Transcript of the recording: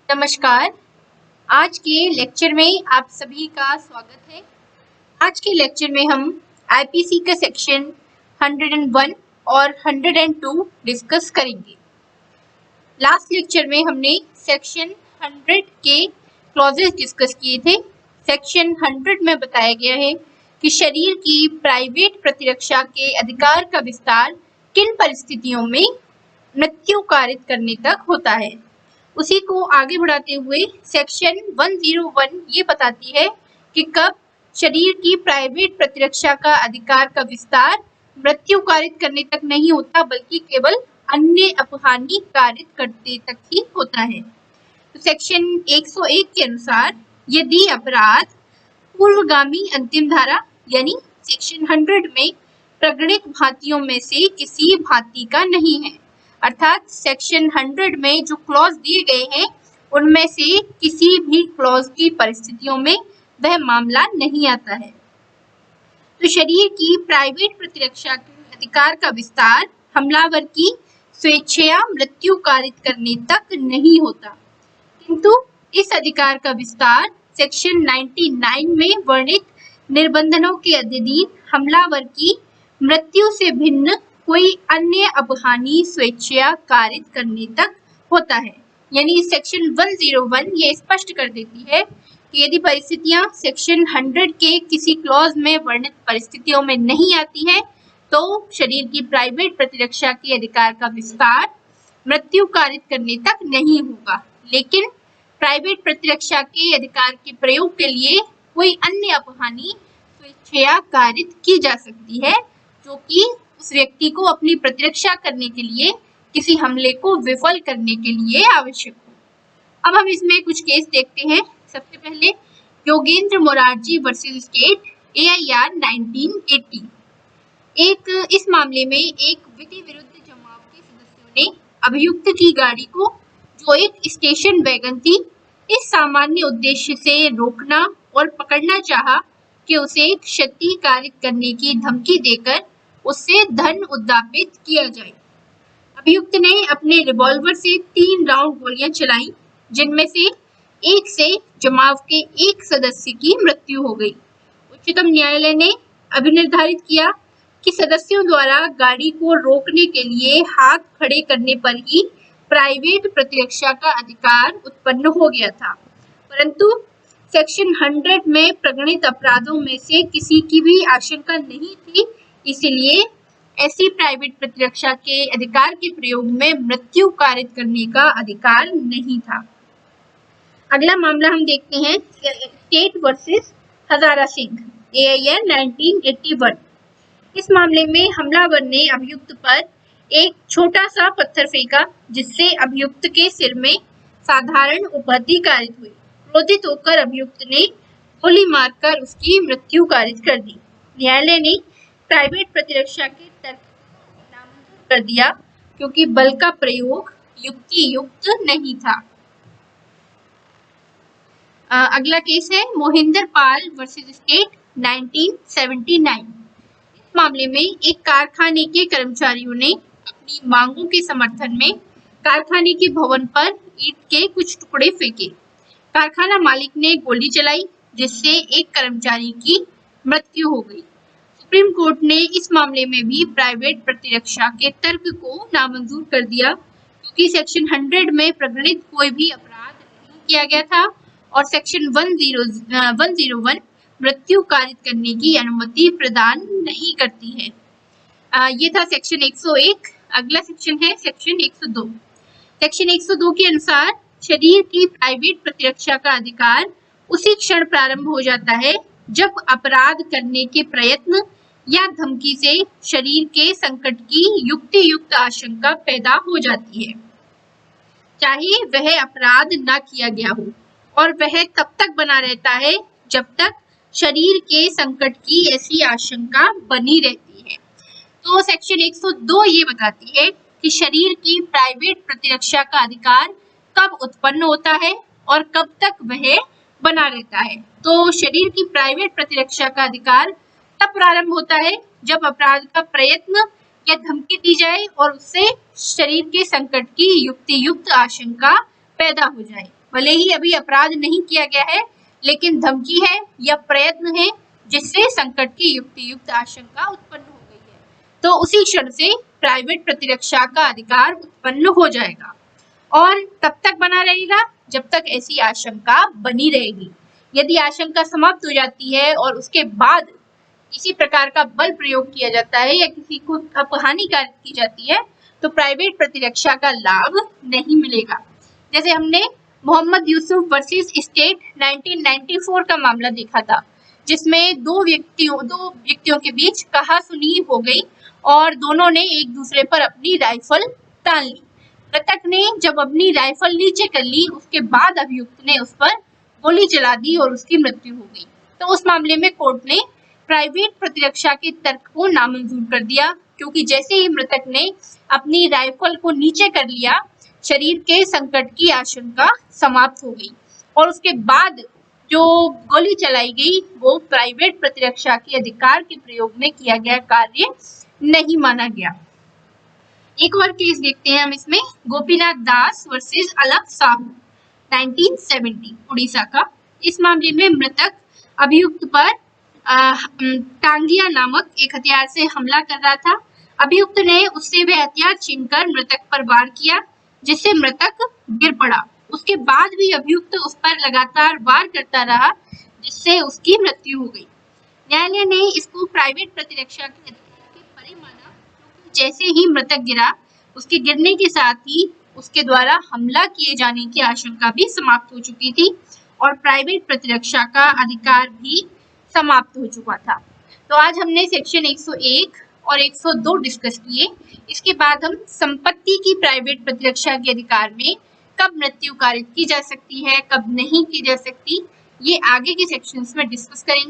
नमस्कार। आज के लेक्चर में आप सभी का स्वागत है। आज के लेक्चर में हम आईपीसी का सेक्शन 101 और 102 डिस्कस करेंगे। लास्ट लेक्चर में हमने सेक्शन 100 के क्लॉजेस डिस्कस किए थे। सेक्शन 100 में बताया गया है कि शरीर की प्राइवेट प्रतिरक्षा के अधिकार का विस्तार किन परिस्थितियों में मृत्यु कारित करने तक होता है। उसी को आगे बढ़ाते हुए सेक्शन 101 ये बताती है कि कब शरीर की प्राइवेट प्रतिरक्षा का अधिकार का विस्तार मृत्यु कारित करने तक नहीं होता, बल्कि केवल अन्य अपहानि कारित करते तक ही होता है। तो सेक्शन 101 के अनुसार यदि अपराध पूर्वगामी अंतिम धारा यानी सेक्शन 100 में प्रगणित भांतियों में से किसी भांति का नहीं है, अर्थात सेक्शन 100 में जो क्लॉज दिए गए हैं उनमें से किसी भी क्लॉज की परिस्थितियों में वह मामला नहीं आता है। तो शरीर की प्राइवेट प्रतिरक्षा के अधिकार का विस्तार हमलावर की स्वेच्छया मृत्यु कारित करने तक नहीं होता, किंतु इस अधिकार का विस्तार सेक्शन 99 में वर्णित निर्बंधनों के अधीन हमलावर की मृत्यु से भिन्न कोई अन्य अपहानि स्वेच्छया कारित करने तक होता है। यानी सेक्शन 101 ये स्पष्ट कर देती है कि यदि परिस्थितियां सेक्शन 100 के किसी क्लॉज में वर्णित परिस्थितियों में नहीं आती हैं, तो शरीर की प्राइवेट प्रतिरक्षा के अधिकार का विस्तार मृत्यु कारित करने तक नहीं होगा, लेकिन प्राइवेट प्रतिरक्षा के अधिकार के प्रयोग के लिए कोई अन्य अपहानि स्वेच्छया कारित की जा सकती है, जो कि उस व्यक्ति को अपनी प्रतिरक्षा करने के लिए किसी हमले को विफल करने के लिए आवश्यक हो। अब हम इसमें कुछ केस देखते हैं। सबसे पहले Yogendra Morarji versus state AIR 1980। इस मामले में एक विधि विरुद्ध जमाव के सदस्यों ने अभियुक्त की गाड़ी को, जो एक स्टेशन वैगन थी, इस सामान्य उद्देश्य से रोकना और पकड़ना चाहा कि उसे क्षति कारित करने की धमकी देकर उससे धन उद्दापित किया जाए। अभियुक्त ने अपने रिवॉल्वर से 3 राउंड गोलियां चलाई, जिनमें से एक से जमाव के एक सदस्य की मृत्यु हो गई। उच्चतम न्यायालय ने अभिनिर्धारित किया कि सदस्यों द्वारा गाड़ी को रोकने के लिए हाथ खड़े करने पर ही प्राइवेट प्रतिरक्षा का अधिकार उत्पन्न हो गया था, परंतु सेक्शन 100 में प्रगणित अपराधों में से किसी की भी आशंका नहीं थी, इसलिए ऐसी प्राइवेट प्रतिरक्षा के अधिकार के प्रयोग में मृत्यु कारित करने का अधिकार नहीं था। अगला मामला हम देखते हैं स्टेट वर्सेस हजारा सिंह AIR 1981। इस मामले में हमलावर ने अभियुक्त पर एक छोटा सा पत्थर फेंका, जिससे अभियुक्त के सिर में साधारण उपाधि कारित हुई। क्रोधित होकर अभियुक्त ने गोली मारकर उसकी मृत्यु कारित कर दी। न्यायालय ने प्राइवेट प्रतिरक्षा के तर्क को नामंजूर कर दिया, क्योंकि बल का प्रयोग युक्ति युक्त नहीं था। अगला केस है मोहिंदर पाल वर्सेस स्टेट 1979। इस मामले में एक कारखाने के कर्मचारियों ने अपनी मांगों के समर्थन में कारखाने के भवन पर ईंट के कुछ टुकड़े फेंके। कारखाना मालिक ने गोली चलाई, जिससे एक कर्मचारी की मृत्यु हो गई। सुप्रीम कोर्ट ने इस मामले में भी प्राइवेट प्रतिरक्षा के तर्क को नामंजूर कर दिया, क्योंकि सेक्शन 100 में प्रगणित कोई भी अपराध नहीं किया गया था और सेक्शन 101 मृत्यु कारित करने की अनुमति प्रदान नहीं करती है। ये था सेक्शन 101। अगला सेक्शन है सेक्शन 102। सेक्शन 102 के अनुसार शरीर की प्राइवेट प्रतिरक्षा का अधिकार उसी क्षण प्रारंभ हो जाता है जब अपराध करने के प्रयत्न या धमकी से शरीर के संकट की युक्ति युक्त आशंका पैदा हो जाती है, चाहे वह अपराध न किया गया हो, और वह तब तक बना रहता है जब तक शरीर के संकट की ऐसी आशंका बनी रहती है। तो सेक्शन 102 ये बताती है कि शरीर की प्राइवेट प्रतिरक्षा का अधिकार कब उत्पन्न होता है और कब तक वह बना रहता है। तो शरीर की प्राइवेट प्रतिरक्षा का अधिकार तब प्रारंभ होता है जब अपराध का प्रयत्न या धमकी दी जाए और उससे शरीर के संकट की युक्ति युक्त आशंका पैदा हो जाए। भले ही अभी अपराध नहीं किया गया है, लेकिन धमकी है या प्रयत्न है जिससे संकट की युक्तियुक्त आशंका उत्पन्न हो गई है, तो उसी क्षण से प्राइवेट प्रतिरक्षा का अधिकार उत्पन्न हो जाएगा और तब तक बना रहेगा जब तक ऐसी आशंका बनी रहेगी। यदि आशंका समाप्त हो जाती है और उसके बाद किसी प्रकार का बल प्रयोग किया जाता है या किसी को हानिकारक की जाती है, तो प्राइवेट प्रतिरक्षा का लाभ नहीं मिलेगा। जैसे हमने मोहम्मद यूसुफ वर्सेस स्टेट 1994 का मामला देखा था, जिसमें दो व्यक्तियों के बीच कहासुनी हो गई और दोनों ने एक दूसरे पर अपनी राइफल तान ली। मृतक ने जब अपनी राइफल नीचे कर ली, उसके बाद अभियुक्त ने उस पर गोली चला दी और उसकी मृत्यु हो गई। तो उस मामले में कोर्ट ने प्राइवेट प्रतिरक्षा के तर्क को नामंजूर कर दिया, क्योंकि जैसे ही मृतक ने अपनी राइफल को नीचे कर लिया, शरीर के संकट की आशंका समाप्त हो गई और उसके बाद जो गोली चलाई गई वो प्राइवेट प्रतिरक्षा के अधिकार के प्रयोग में किया गया कार्य नहीं माना गया। एक और केस देखते हैं हम इसमें, गोपीनाथ दास वर्सेस अलख साहू 1970 उड़ीसा का। इस मामले में मृतक अभियुक्त पर टांगिया नामक एक हथियार से हमला कर रहा था। अभियुक्त ने उससे वह हथियार छीनकर मृतक पर वार किया, जिससे मृतक गिर पड़ा। उसके बाद भी अभियुक्त उस पर लगातार वार करता रहा, जिससे उसकी मृत्यु हो गई। न्यायालय ने इसको प्राइवेट प्रतिरक्षा के अधिकार के परे माना, क्योंकि जैसे ही मृतक गिरा, उसके गिरने के साथ ही उसके द्वारा हमला किए जाने की आशंका भी समाप्त हो चुकी थी और प्राइवेट प्रतिरक्षा का अधिकार भी समाप्त हो चुका था। तो आज हमने सेक्शन 101 और 102 डिस्कस किए। इसके बाद हम संपत्ति की प्राइवेट प्रतिरक्षा के अधिकार में कब मृत्यु कारित की जा सकती है, कब नहीं की जा सकती, ये आगे के सेक्शंस में डिस्कस करेंगे।